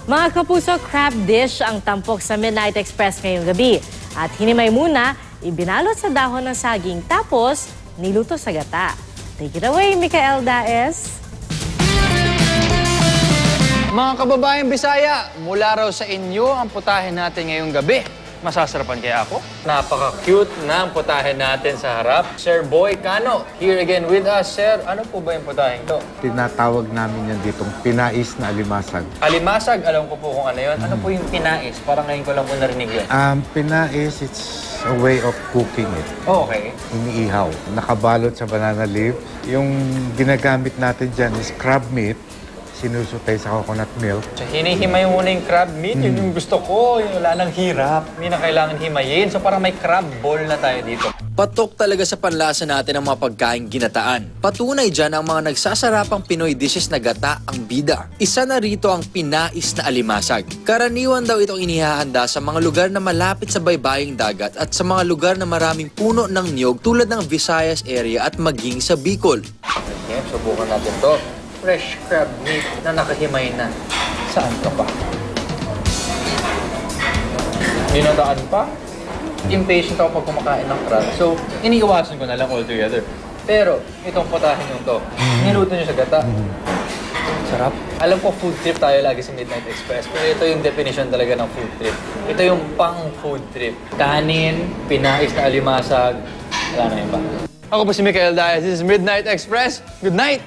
Mga kapuso, crab dish ang tampok sa Midnight Express ngayong gabi. At hinimay muna, ibinalot sa dahon ng saging tapos niluto sa gata. Take it away, Mikael Daes. Mga kababayang Bisaya, mula raw sa inyo ang putahe natin ngayong gabi. Masasarapan kaya ako? Napaka-cute na ang putahe natin sa harap. Sir Boy Cano, here again with us. Sir, ano po ba yung putaheng to? Tinatawag namin yan ditong pinais na alimasag. Alimasag, alam ko po kung ano yun. Ano po yung pinais? Parang ngayon ko lang po narinig yun. Pinais, it's a way of cooking it. Oh, okay. Iniihaw. Nakabalot sa banana leaf. Yung ginagamit natin dyan is crab meat. Sinusutay sa coconut milk. So, hinihimay muna yung crab meat. Yun yung gusto ko. Yung wala nang hirap. Hindi na kailangan himayin. So, parang may crab ball na tayo dito. Patok talaga sa panlasa natin ang mga pagkaing ginataan. Patunay dyan ang mga nagsasarapang Pinoy dishes na gata ang bida. Isa na rito ang pinais na alimasag. Karaniwan daw itong inihahanda sa mga lugar na malapit sa baybaying dagat at sa mga lugar na maraming puno ng niyog tulad ng Visayas area at maging sa Bicol. Okay, subukan natin to. Fresh crab meat na nakahimay na. Saan ka pa? Dinadaan pa? Impatient ako pag kumakain ng crab. So, iniiwasan ko na lang altogether. Pero, itong putahin nyo to, niluto nyo sa gata. Sarap. Alam ko, food trip tayo lagi sa Midnight Express. Pero ito yung definition talaga ng food trip. Ito yung pang-food trip. Kanin, pinais na alimasag, wala na yun pa. Ako po si Mikael Daes. This is Midnight Express. Good night!